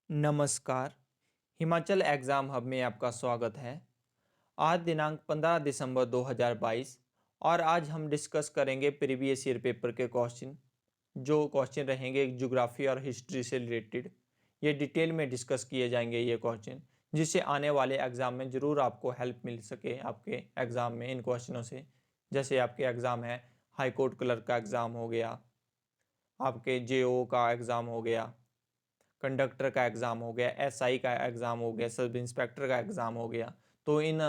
नमस्कार। Himachal exam hub में आपका स्वागत है। आज दिनांक 15 दिसंबर 2022 और आज हम डिस्कस करेंगे प्रीवियस ईयर पेपर के क्वेश्चन। जो क्वेश्चन रहेंगे ज्योग्राफी और हिस्ट्री से रिलेटेड, ये डिटेल में डिस्कस किए जाएंगे ये क्वेश्चन, जिससे आने वाले एग्ज़ाम में ज़रूर आपको हेल्प मिल सके आपके एग्ज़ाम में इन क्वेश्चनों से। जैसे आपके एग्ज़ाम है हाई कोर्ट क्लर्क का एग्ज़ाम हो गया, आपके जेओ का एग्ज़ाम हो गया, कंडक्टर का एग्ज़ाम हो गया, एसआई का एग्ज़ाम हो गया, सब इंस्पेक्टर का एग्ज़ाम हो गया। तो इन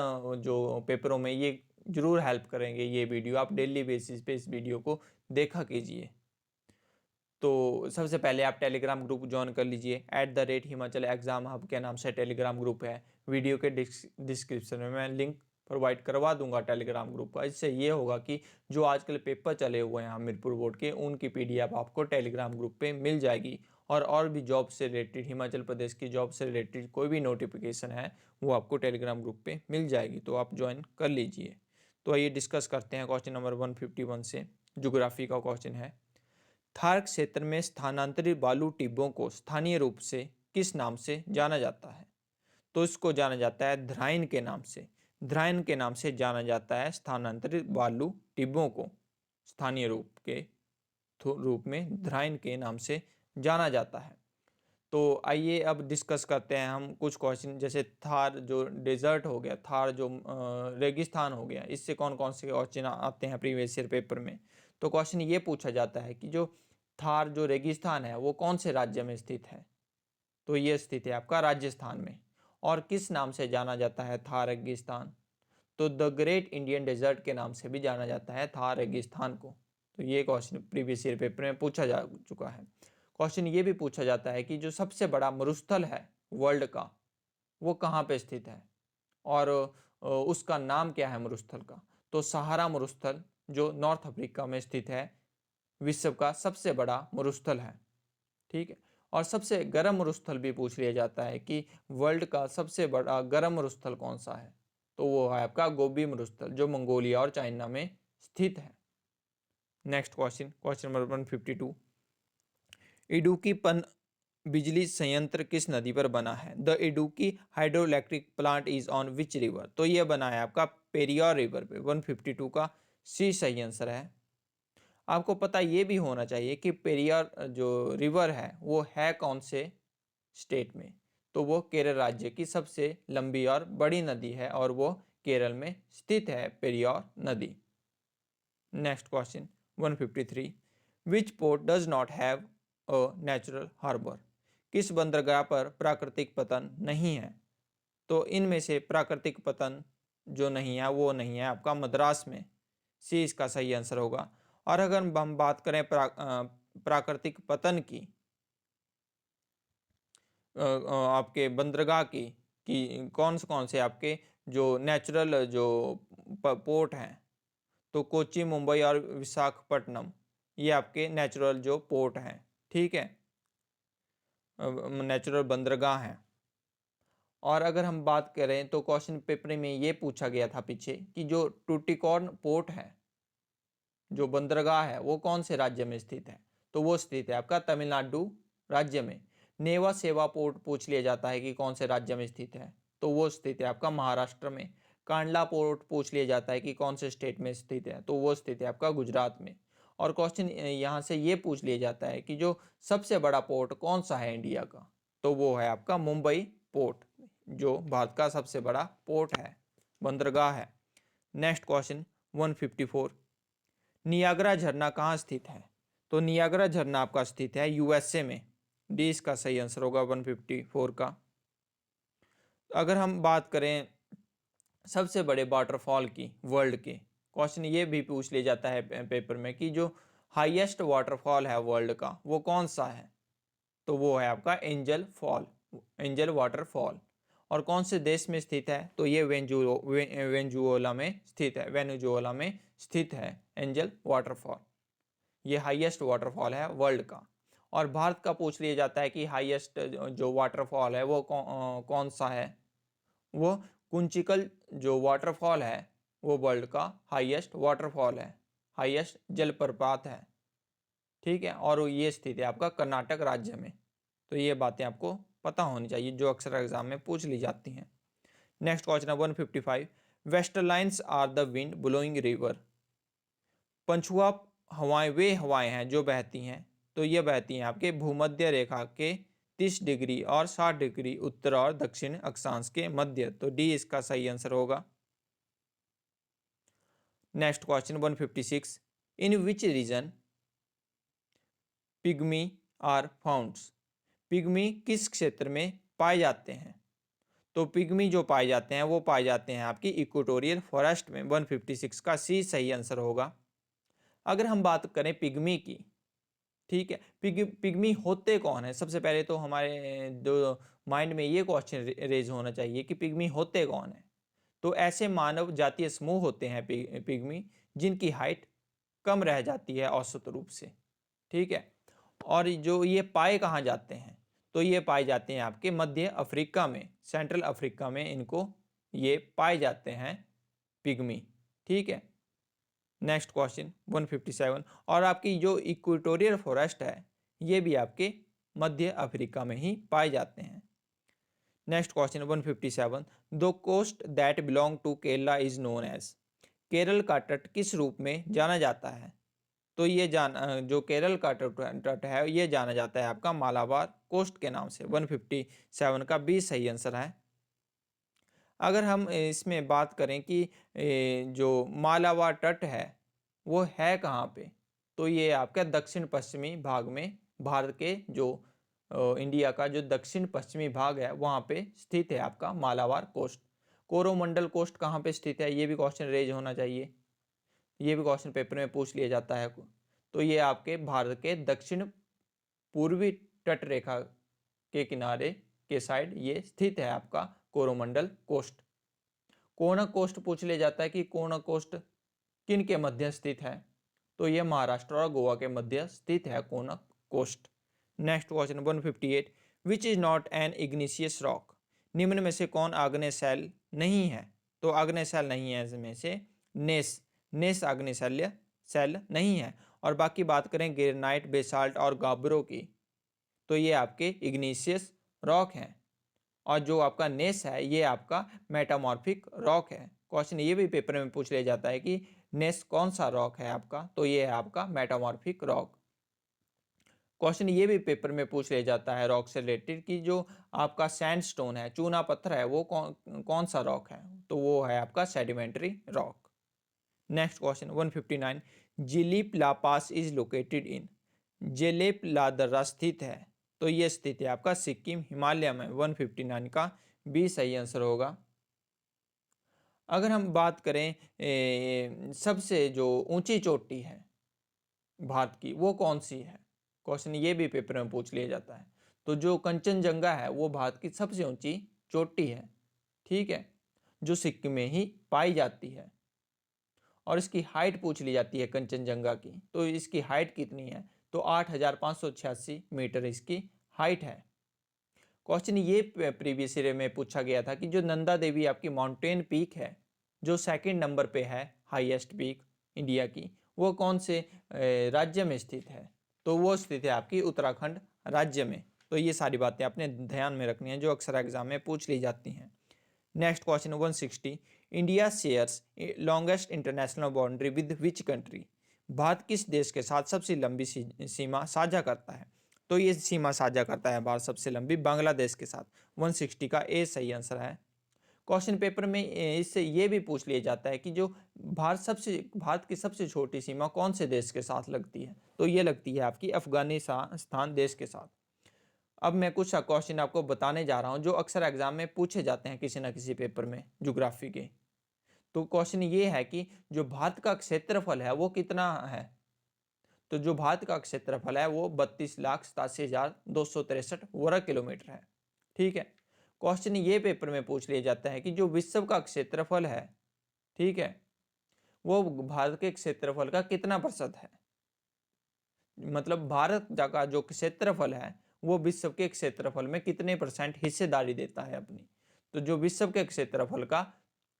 जो पेपरों में ये ज़रूर हेल्प करेंगे ये वीडियो। आप डेली बेसिस पे इस वीडियो को देखा कीजिए। तो सबसे पहले आप टेलीग्राम ग्रुप ज्वाइन कर लीजिए। @हिमाचल एग्ज़ाम हब के नाम से टेलीग्राम ग्रुप है। वीडियो के डिस्क्रिप्शन में मैं लिंक प्रोवाइड करवा दूंगा टेलीग्राम ग्रुप का। इससे ये होगा कि जो आजकल पेपर चले हुए हैं हमीरपुर बोर्ड के, उनकी पीडीएफ आपको टेलीग्राम ग्रुप पे मिल जाएगी। और भी जॉब से रिलेटेड, हिमाचल प्रदेश की जॉब से रिलेटेड कोई भी नोटिफिकेशन है वो आपको टेलीग्राम ग्रुप पे मिल जाएगी, तो आप ज्वाइन कर लीजिए। तो आइए डिस्कस करते हैं क्वेश्चन नंबर 151 से। ज्योग्राफी का क्वेश्चन है, थार क्षेत्र में स्थानांतरित बालू टिब्बों को स्थानीय रूप से किस नाम से जाना जाता है? तो इसको जाना जाता है ध्राइन के नाम से। ध्राइन के नाम से जाना जाता है स्थानांतरित बालू टिब्बों को, स्थानीय रूप में ध्राइन के नाम से जाना जाता है। तो आइए अब डिस्कस करते हैं हम कुछ क्वेश्चन। जैसे थार जो डेजर्ट हो गया, थार जो रेगिस्तान हो गया, इससे कौन कौन से क्वेश्चन आते हैं प्रीवियस ईयर पेपर में। तो क्वेश्चन ये पूछा जाता है कि जो थार जो रेगिस्तान है वो कौन से राज्य में स्थित है? तो ये स्थित है आपका राजस्थान में। और किस नाम से जाना जाता है थार रेगिस्तान? तो द ग्रेट इंडियन डेजर्ट के नाम से भी जाना जाता है थार रेगिस्तान को। तो ये क्वेश्चन प्रीवियस ईयर पेपर में पूछा जा चुका है। क्वेश्चन ये भी पूछा जाता है कि जो सबसे बड़ा मरुस्थल है वर्ल्ड का, वो कहाँ पे स्थित है और उसका नाम क्या है मरुस्थल का? तो सहारा मरुस्थल जो नॉर्थ अफ्रीका में स्थित है, विश्व का सबसे बड़ा मरुस्थल है। ठीक है। और सबसे गर्म मरुस्थल भी पूछ लिया जाता है कि वर्ल्ड का सबसे बड़ा गर्म मरुस्थल कौन सा है? तो वो है आपका गोबी मरुस्थल जो मंगोलिया और चाइना में स्थित है। Next question, question number 152, Idukki पन बिजली संयंत्र किस नदी पर बना है? The Idukki hydro electric plant is on which river? तो ये बना है आपका पेरियार रिवर पे। 152 का सी सही आंसर है। आपको पता ये भी होना चाहिए कि पेरियार जो रिवर है वो है कौन से स्टेट में? तो वो केरल राज्य की सबसे लंबी और बड़ी नदी है और वो केरल में स्थित है, पेरियार नदी। Next question 153, which port does not have a natural harbour? किस बंदरगाह पर प्राकृतिक पतन नहीं है? तो इनमें से प्राकृतिक पतन जो नहीं है वो नहीं है आपका मद्रास में। सी इसका सही आंसर होगा। और अगर हम बात करें प्राकृतिक पतन की, आपके बंदरगाह की, कि कौन से आपके जो नेचुरल जो पोर्ट हैं, तो कोच्चि, मुंबई और विशाखापट्टनम, ये आपके नेचुरल जो पोर्ट हैं। ठीक है, नेचुरल बंदरगाह हैं। और अगर हम बात करें तो क्वेश्चन पेपर में ये पूछा गया था पीछे कि जो टूटिकोर्न पोर्ट है, जो बंदरगाह है, वो कौन से राज्य में स्थित है? तो वो स्थित है आपका तमिलनाडु राज्य में। नेवा सेवा पोर्ट पूछ लिया जाता है कि कौन से राज्य में स्थित है? तो वो स्थित है आपका महाराष्ट्र में। कांडला पोर्ट पूछ लिया जाता है कि कौन से स्टेट में स्थित है? तो वो स्थित है आपका गुजरात में। और क्वेश्चन यहाँ से ये पूछ लिया जाता है कि जो सबसे बड़ा पोर्ट कौन सा है इंडिया का? तो वो है आपका मुंबई पोर्ट, जो भारत का सबसे बड़ा पोर्ट है, बंदरगाह है। नेक्स्ट क्वेश्चन 154, नियाग्रा झरना कहाँ स्थित है? तो नियाग्रा झरना आपका स्थित है यूएसए में। डी इसका सही आंसर होगा 154 का। अगर हम बात करें सबसे बड़े वाटरफॉल की वर्ल्ड के, क्वेश्चन ये भी पूछ लिया जाता है पेपर में कि जो हाईएस्ट वाटरफॉल है वर्ल्ड का वो कौन सा है? तो वो है आपका एंजल फॉल, एंजल वाटरफॉल। और कौन से देश में स्थित है? तो ये वेनेजुएला में स्थित है, वेनेजुएला में स्थित है एंजल वाटरफॉल। ये हाईएस्ट वाटरफॉल है वर्ल्ड का। और भारत का पूछ लिया जाता है कि हाईएस्ट जो वाटरफॉल है वो कौन सा है? वो कुंचिकल जो वाटरफॉल है वो वर्ल्ड का हाईएस्ट वाटरफॉल है, हाईएस्ट जलप्रपात है। ठीक है, और ये स्थित है आपका कर्नाटक राज्य में। तो ये बातें आपको पता होनी चाहिए, जो अक्सर एग्जाम में पूछ ली जाती हैं। नेक्स्ट क्वेश्चन है 155, westerlies are the wind blowing river. पंछुआ हवाएं वे हवाएं हैं जो बहती हैं, तो ये बहती हैं आपके भूमध्य रेखा के 30 डिग्री और 60 डिग्री उत्तर और दक्षिण अक्षांश के मध्य, तो डी इसका सही आंसर होगा। Next question 156, in which region pygmy are founds. Pygmy किस क्षेत्र में पाए जाते हैं, तो पिग्मी जो पाए जाते हैं वो पाए जाते हैं आपकी इक्वेटोरियल फॉरेस्ट में। 156 का सी सही आंसर होगा। अगर हम बात करें पिग्मी की, ठीक है, पिग्मी होते कौन है, सबसे पहले तो हमारे जो माइंड में ये क्वेश्चन रेज होना चाहिए कि पिग्मी होते कौन है। तो ऐसे मानव जातीय समूह होते हैं पिग्मी, जिनकी हाइट कम रह जाती है औसत रूप से, ठीक है। और जो ये पाए कहाँ जाते हैं, तो ये पाए जाते हैं आपके मध्य अफ्रीका में, सेंट्रल अफ्रीका में इनको ये पाए जाते हैं पिग्मी, ठीक है। नेक्स्ट क्वेश्चन 157, और आपकी जो इक्वेटोरियल फॉरेस्ट है ये भी आपके मध्य अफ्रीका में ही पाए जाते हैं। Next question 157, the coast that belong to Kerala is known as. Kerala का तट किस रूप में जाना जाता है, तो ये जो केरल का तट है ये जाना जाता है आपका मालाबार कोस्ट के नाम से। 157 का बी सही आंसर है। अगर हम इसमें बात करें कि जो मालाबार तट है वो है कहाँ पे, तो ये आपका दक्षिण पश्चिमी भाग में, भारत के जो इंडिया का जो दक्षिण पश्चिमी भाग है वहाँ पे स्थित है आपका मालाबार कोस्ट। कोरोमंडल कोस्ट कहाँ पे स्थित है, ये भी क्वेश्चन रेज होना चाहिए, ये भी क्वेश्चन पेपर में पूछ लिया जाता है। तो ये आपके भारत के दक्षिण पूर्वी तट रेखा के किनारे के साइड ये स्थित है आपका कोरोमंडल कोस्ट। कोणक कोस्ट पूछ लिया जाता है कि कोणक कोस्ट किन के मध्य स्थित है, तो ये महाराष्ट्र और गोवा के मध्य स्थित है Konkan coast. Next question 158, which is not an igneous rock. निम्न में से कौन आग्नेय शैल नहीं है, तो आग्नेय शैल नहीं है इसमें से नेस आग्नेय शैल नहीं है। और बाकी बात करें ग्रेनाइट, बेसाल्ट और गाबरो की, तो ये आपके इग्निशियस रॉक हैं। और जो आपका नेस है ये आपका मेटामॉर्फिक रॉक है। क्वेश्चन ये भी पेपर में पूछ लिया जाता है कि नेस कौन सा रॉक है आपका, तो ये है आपका मेटामॉर्फिक रॉक। क्वेश्चन ये भी पेपर में पूछ लिया जाता है रॉक से रिलेटेड कि जो आपका सैंडस्टोन है, चूना पत्थर है, वो कौन सा रॉक है, तो वो है आपका sedimentary rock. Next question 159, Jelep La pass is located in. Jelep La दर्रा स्थित है, तो ये स्थित है आपका सिक्किम हिमालय में। 159 का बी सही आंसर होगा। अगर हम बात करें सबसे जो ऊंची चोटी है भारत की वो कौन सी है, क्वेश्चन ये भी पेपर में पूछ लिया जाता है। तो जो कंचनजंगा है वो भारत की सबसे ऊंची चोटी है, ठीक है, जो सिक्किम में ही पाई जाती है। और इसकी हाइट पूछ ली जाती है कंचनजंगा की, तो इसकी हाइट कितनी है, तो 8,586 मीटर इसकी हाइट है। क्वेश्चन ये प्रीवियस ईयर में पूछा गया था कि जो नंदा देवी आपकी माउंटेन पीक है, जो सेकंड नंबर पे है हाईएस्ट पीक इंडिया की, वो कौन से राज्य में स्थित है, तो वो स्थित है आपकी उत्तराखंड राज्य में। तो ये सारी बातें आपने ध्यान में रखनी है जो अक्सर एग्जाम में पूछ ली जाती हैं। Next question 160, India shares longest international boundary with which country. Bharat किस देश के साथ सबसे लंबी सीमा साझा करता है, तो ये सीमा साझा करता है भारत सबसे लंबी बांग्लादेश के साथ। 160 का ए सही आंसर है। क्वेश्चन पेपर में इससे ये भी पूछ लिया जाता है कि जो भारत की सबसे छोटी सीमा कौन से देश के साथ लगती है, तो ये लगती है आपकी अफगानिस्तान देश के साथ। अब मैं कुछ क्वेश्चन आपको बताने जा रहा हूँ जो अक्सर एग्जाम में पूछे जाते हैं किसी ना किसी पेपर में ज्योग्राफी के। तो क्वेश्चन ये है कि जो भारत का क्षेत्रफल है वो कितना है, तो जो भारत का क्षेत्रफल है वो 32,87,263 वर्ग किलोमीटर है, ठीक है। क्वेश्चन ये पेपर में पूछ लिया जाता है कि जो विश्व का क्षेत्रफल है, ठीक है, वो भारत के क्षेत्रफल का कितना प्रतिशत है, मतलब भारत का जो क्षेत्रफल है वो विश्व के क्षेत्रफल में कितने परसेंट हिस्सेदारी देता है अपनी। तो जो विश्व के क्षेत्रफल का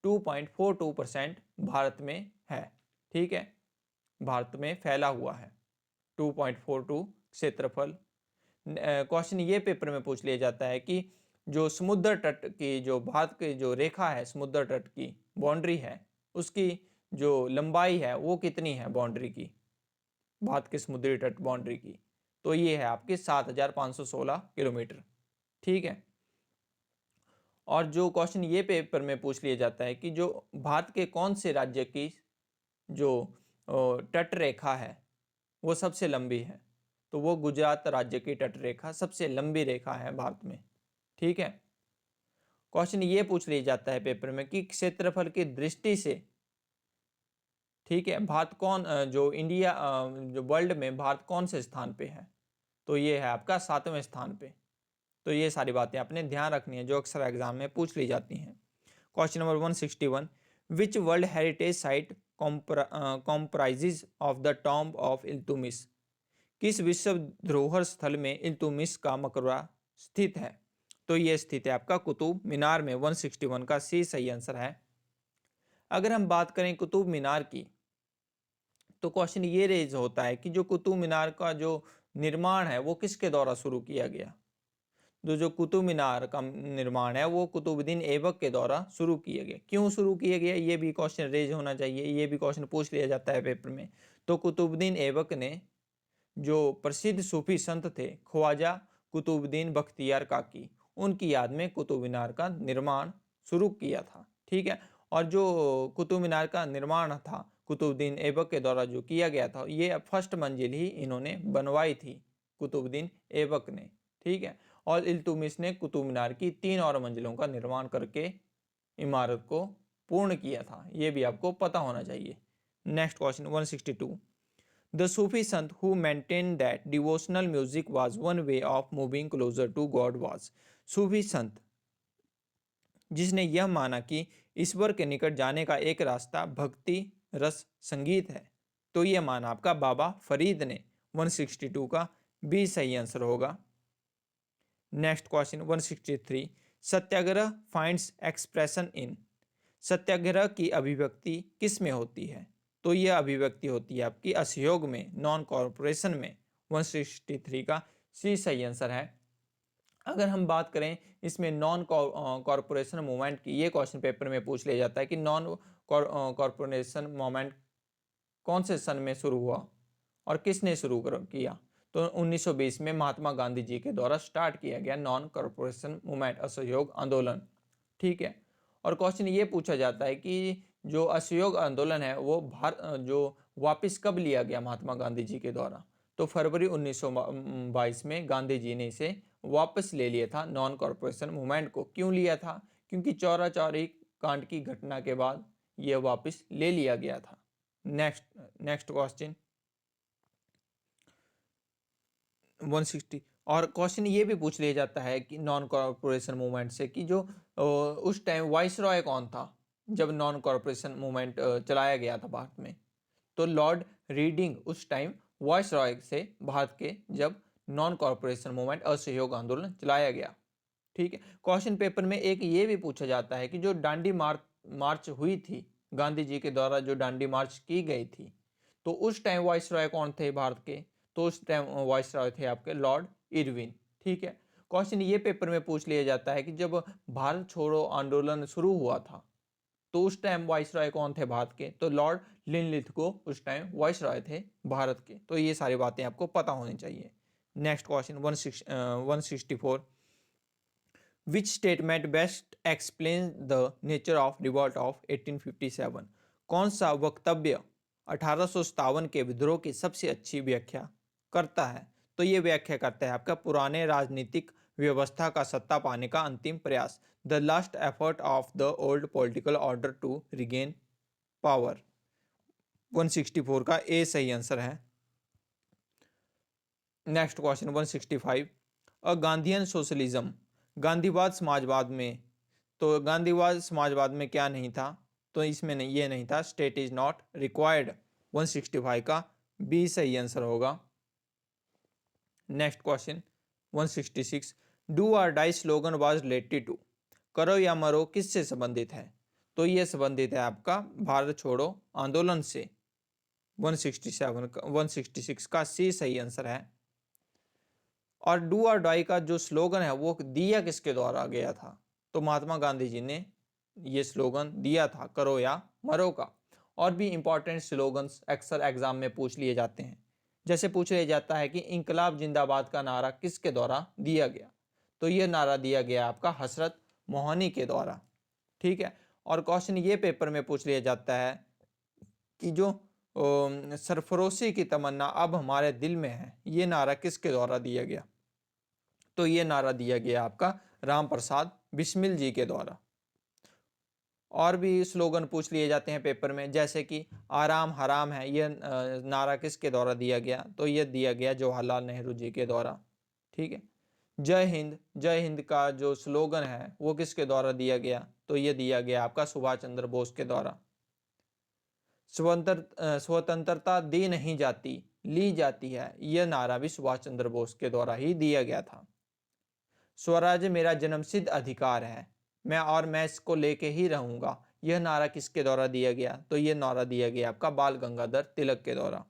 2.42% भारत में है, ठीक है, भारत में फैला हुआ है 2.42 क्षेत्रफल। क्वेश्चन ये पेपर में पूछ लिया जाता है कि जो समुद्र तट की जो भारत की जो रेखा है, समुद्र तट की बाउंड्री है, उसकी जो लंबाई है वो कितनी है बाउंड्री की, भारत के समुद्री तट बाउंड्री की। तो ये है आपके 7516 किलोमीटर। ठीक है। और जो क्वेश्चन ये पेपर में पूछ लिया जाता है कि जो भारत के कौन से राज्य की जो तट रेखा है वो सबसे लंबी है, तो वो गुजरात राज्य की तट रेखा सबसे लंबी रेखा है भारत में। ठीक है। क्वेश्चन ये पूछ लिया जाता है पेपर में कि क्षेत्रफल की दृष्टि से, ठीक है, भारत कौन जो इंडिया जो वर्ल्ड में भारत कौन से स्थान पे है, तो ये है आपका 7वें स्थान पे। तो ये सारी बातें आपने ध्यान रखनी है जो अक्सर एग्जाम में पूछ ली जाती हैं। Question number 161, which world heritage site comprises of the tomb of Iltutmish, किस विश्व धरोहर स्थल में इल्तुमिश का मकबरा स्थित है, तो ये स्थित है आपका कुतुब मीनार में। 161 का सी सही आंसर है। अगर हम बात करें कुतुब मीनार की, तो क्वेश्चन ये रेज होता है कि जो कुतुब मीनार का जो निर्माण है वो किसके द्वारा शुरू किया गया। जो कुतुब मीनार का निर्माण है वो कुतुबुद्दीन ऐबक के द्वारा शुरू किया गया। क्यों शुरू किया गया, ये भी क्वेश्चन रेज होना चाहिए, ये भी क्वेश्चन पूछ लिया जाता है पेपर में। तो कुतुबुद्दीन ऐबक ने जो प्रसिद्ध सूफी संत थे ख्वाजा कुतुबुद्दीन बख्तियार काकी, उनकी याद में कुतुब मीनार का निर्माण शुरू किया था। ठीक है। और जो कुतुब मीनार का निर्माण था कुतुबुद्दीन ऐबक के द्वारा जो किया गया था, ये फर्स्ट मंजिल ही इन्होंने बनवाई थी कुतुबुद्दीन ऐबक ने। ठीक है। और इल्तुमिश ने कुतुब मीनार की 3 और मंजिलों का निर्माण करके इमारत को पूर्ण किया था, ये भी आपको पता होना चाहिए। Next question 162, the Sufi sant who maintain that devotional music was one way of moving closer to God was, सूफी संत जिसने यह माना कि ईश्वर के निकट जाने का एक रास्ता भक्ति रस संगीत है, तो यह माना आपका बाबा फरीद ने। 162 का बी सही आंसर होगा। Next question 163, satyagraha finds expression in, satyagraha की अभिव्यक्ति किस में होती है, तो यह अभिव्यक्ति होती है आपकी असहयोग में, नॉन कॉर्पोरेशन में। 163 का सी सही आंसर है। अगर हम बात करें इसमें नॉन कॉर्पोरेशन मूवमेंट की, ये क्वेश्चन पेपर में पूछ लिया जाता है कि नॉन कॉर्पोरेशन मूवमेंट कौन से सन में शुरू हुआ और किसने शुरू किया, तो 1920 में महात्मा गांधी जी के द्वारा स्टार्ट किया गया नॉन कॉर्पोरेशन मूवमेंट, असहयोग आंदोलन। ठीक है। और क्वेश्चन ये पूछा जाता है कि जो असहयोग आंदोलन है वो जो वापस कब लिया गया महात्मा गांधी जी के द्वारा, तो फरवरी 1922 में गांधी जी ने इसे वापस ले लिया था नॉन कॉर्पोरेशन मूवमेंट को। क्यों लिया था, क्योंकि चौरा चौरी कांड की घटना के बाद यह वापस ले लिया गया था। नेक्स्ट क्वेश्चन 160, और क्वेश्चन ये भी पूछ लिया जाता है कि नॉन कॉर्पोरेशन मूवमेंट से कि जो उस टाइम वाइस रॉय कौन था जब नॉन कॉर्पोरेशन मूवमेंट चलाया गया था भारत में, तो लॉर्ड रीडिंग उस टाइम वाइस रॉय से भारत के जब नॉन कॉर्पोरेशन मूवमेंट असहयोग आंदोलन चलाया गया। ठीक है। क्वेश्चन पेपर में एक ये भी पूछा जाता है कि जो दांडी मार्च हुई थी गांधी जी के द्वारा, जो दांडी मार्च की गई थी, तो उस टाइम वाइस रॉय कौन थे भारत के, तो उस टाइम वाइस रॉय थे आपके लॉर्ड इरविन। ठीक है। क्वेश्चन ये पेपर में पूछ लिया जाता है कि जब भारत छोड़ो आंदोलन शुरू हुआ था तो उस टाइम वाइस रॉय कौन थे भारत के, तो लॉर्ड लिनलिथगो उस टाइम वाइस रॉय थे भारत के। तो ये सारी बातें आपको पता होनी चाहिए। Next question 164, which statement best explain the nature of revolt of 1857, कौन सा वक्तव्य 1857 के विद्रोह की सबसे अच्छी व्याख्या करता है, तो ये व्याख्या करता है आपका पुराने राजनीतिक व्यवस्था का सत्ता पाने का अंतिम प्रयास, the last effort of the old political order to regain power. 164 का ए सही आंसर है। Next question 165, a Gandhian socialism, गांधीवाद समाजवाद में, तो गांधीवाद समाजवाद में क्या नहीं था, तो इसमें नहीं, ये नहीं था, स्टेट इज नॉट रिक्वायर्ड। 165 का बी सही आंसर होगा। Next question 166, do or die slogan was related to, करो या मरो किससे संबंधित है, तो ये संबंधित है आपका भारत छोड़ो आंदोलन से। 167 का 166 का सी सही आंसर है। और डू और डाई का जो स्लोगन है वो दिया किसके द्वारा गया था? तो महात्मा गांधी जी ने ये स्लोगन दिया था, करो या मरो का। और भी इंपॉर्टेंट स्लोगन्स अक्सर एग्जाम में पूछ लिए जाते हैं। जैसे पूछ लिया जाता है कि इंकलाब जिंदाबाद का नारा किसके द्वारा दिया गया? तो ये नारा दिया गया आपका हसरत मोहनी के द्वारा। ठीक है। और क्वेश्चन ये पेपर में पूछ लिया जाता है कि जो सरफरोशी की तमन्ना अब हमारे दिल में है, ये नारा किसके द्वारा दिया गया? तो ये नारा दिया गया आपका राम प्रसाद बिस्मिल जी के द्वारा। और भी स्लोगन पूछ लिए जाते हैं पेपर में, जैसे कि आराम हराम है, ये नारा किसके द्वारा दिया गया? तो ये दिया गया जवाहरलाल नेहरू जी के द्वारा। ठीक है। जय हिंद का जो स्लोगन है वो किसके द्वारा दिया गया? तो ये दिया गया आपका सुभाष चंद्र बोस के द्वारा। स्वतंत्रता दी नहीं जाती, ली जाती है, यह नारा भी सुभाष चंद्र बोस के द्वारा ही दिया गया था। स्वराज मेरा जन्मसिद्ध अधिकार है, मैं इसको लेके ही रहूंगा, यह नारा किसके द्वारा दिया गया? तो यह नारा दिया गया आपका बाल गंगाधर तिलक के द्वारा।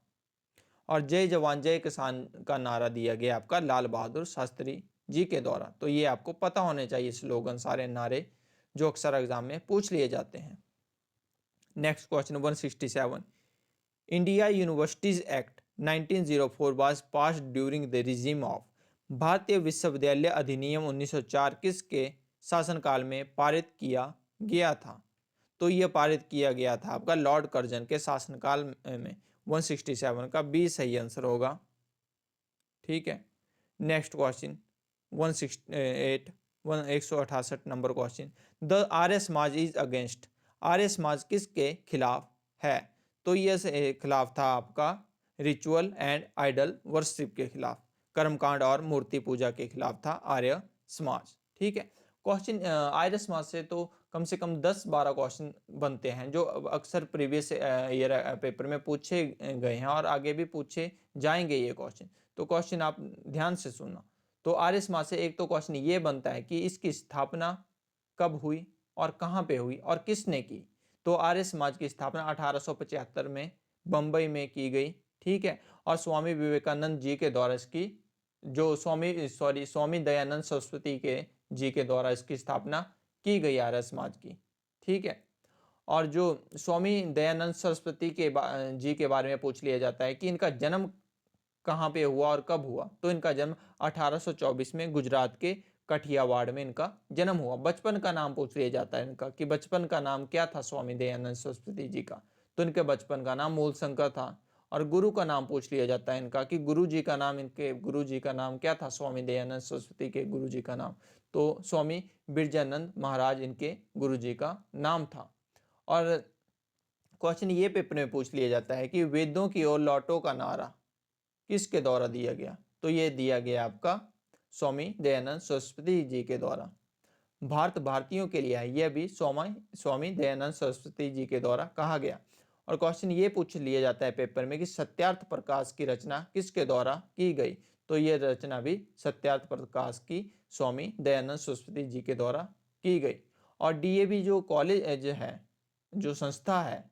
और जय जवान जय किसान का नारा दिया गया आपका लाल बहादुर शास्त्री जी के द्वारा। तो ये आपको पता होने चाहिए स्लोगन, सारे नारे जो अक्सर एग्जाम में पूछ लिए जाते हैं। Next question 167, India universities act 1904 was passed during the regime of. भारतीय विश्वविद्यालय अधिनियम 1904 किसके शासनकाल में पारित किया गया था? तो यह पारित किया गया था आपका लॉर्ड कर्जन के शासनकाल में। 167 का बी सही आंसर होगा। ठीक है। Next question 168 168 number question, the Arya Samaj is against. Arya Samaj किसके खिलाफ है? तो यह खिलाफ था आपका रिचुअल एंड आइडल वर्शिप के खिलाफ, कर्मकांड और मूर्ति पूजा के खिलाफ था आर्य समाज। ठीक है। क्वेश्चन आर्य समाज से तो कम से कम 10-12 क्वेश्चन बनते हैं जो अक्सर प्रीवियस ईयर पेपर में पूछे गए हैं और आगे भी पूछे जाएंगे ये क्वेश्चन। तो क्वेश्चन आप ध्यान से सुनना। तो आर्य समाज से एक तो क्वेश्चन ये बनता है कि इसकी स्थापना कब हुई और कहाँ पे हुई और किसने की? तो आर्य समाज की स्थापना 1875 में बंबई में की गई। ठीक है। और स्वामी विवेकानंद जी के द्वारा इसकी जो स्वामी दयानंद सरस्वती के जी के द्वारा इसकी स्थापना की गई आर्य समाज की। ठीक है। और जो स्वामी दयानंद सरस्वती के जी के बारे में पूछ लिया जाता है कि इनका जन्म कहाँ पे हुआ और कब हुआ? तो इनका जन्म 1824 में गुजरात के कठियावाड़ में इनका जन्म हुआ। बचपन का नाम पूछ लिया जाता है इनका कि बचपन का नाम क्या था स्वामी दयानंद सरस्वती जी का? तो इनके बचपन का नाम मूलशंकर था। और गुरु का नाम पूछ लिया जाता है इनका कि गुरु जी का नाम, इनके गुरु जी का नाम क्या था स्वामी दयानंद सरस्वती के गुरु जी का नाम? तो स्वामी बिरजानंद महाराज इनके गुरु जी का नाम था। और क्वेश्चन ये पेपर में पूछ लिया जाता है कि वेदों की ओर लौटो का नारा किसके द्वारा दिया गया? तो ये दिया गया आपका स्वामी दयानंद सरस्वती जी के द्वारा। भारत भारतीयों के लिए है, यह भी स्वामी दयानंद सरस्वती जी के द्वारा कहा गया। और क्वेश्चन ये पूछ लिया जाता है पेपर में कि सत्यार्थ प्रकाश की रचना किसके द्वारा की गई? तो ये रचना भी सत्यार्थ प्रकाश की स्वामी दयानंद सरस्वती जी के द्वारा की गई। और डीएवी जो कॉलेज है, जो संस्था है,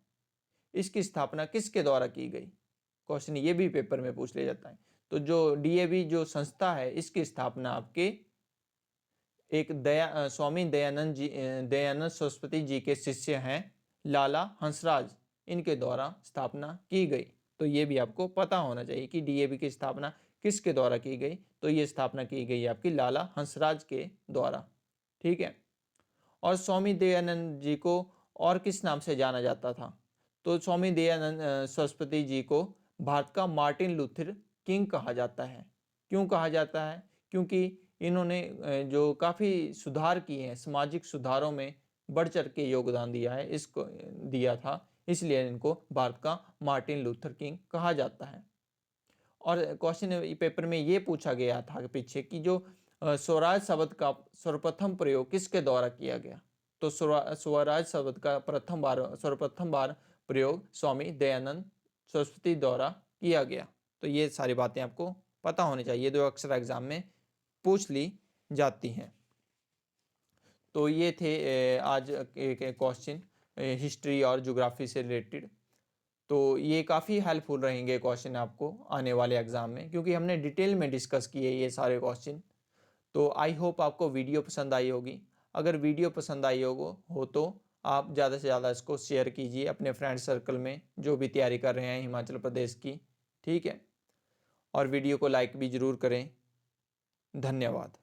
इसकी स्थापना किसके द्वारा की गई? क्वेश्चन ये भी पेपर में पूछ लिया जाता है। तो जो डीएवी जो संस्था है इसकी स्थापना आपके एक स्वामी दयानंद सरस्वती जी के शिष्य हैं लाला हंसराज, इनके द्वारा स्थापना की गई। तो ये भी आपको पता होना चाहिए कि डीएवी की स्थापना किसके द्वारा की गई? तो ये स्थापना की गई आपकी लाला हंसराज के द्वारा। ठीक है। और स्वामी दयानंद जी को और किस नाम से जाना जाता था? तो स्वामी दयानंद सरस्वती जी को भारत का मार्टिन लूथर किंग कहा जाता है। क्यों कहा जाता है? क्योंकि इन्होंने जो काफ़ी सुधार किए हैं, सामाजिक सुधारों में बढ़ चढ़ के योगदान दिया है, इसको दिया था, इसलिए इनको भारत का मार्टिन लूथर किंग कहा जाता है। और क्वेश्चन पेपर में ये पूछा गया था पीछे कि जो स्वराज शब्द का सर्वप्रथम प्रयोग किसके द्वारा किया गया? तो स्वराज शब्द का सर्वप्रथम बार प्रयोग स्वामी दयानंद सरस्वती द्वारा किया गया। तो ये सारी बातें आपको पता होनी चाहिए जो अक्सर एग्जाम में पूछ ली जाती हैं। तो ये थे आज के क्वेश्चन हिस्ट्री और ज्योग्राफी से रिलेटेड। तो ये काफ़ी हेल्पफुल रहेंगे क्वेश्चन आपको आने वाले एग्ज़ाम में, क्योंकि हमने डिटेल में डिस्कस किए ये सारे क्वेश्चन। तो आई होप आपको वीडियो पसंद आई होगी। अगर वीडियो पसंद आई हो तो आप ज़्यादा से ज़्यादा इसको शेयर कीजिए अपने फ्रेंड सर्कल में जो भी तैयारी कर रहे हैं हिमाचल प्रदेश की। ठीक है, और वीडियो को लाइक भी ज़रूर करें। धन्यवाद।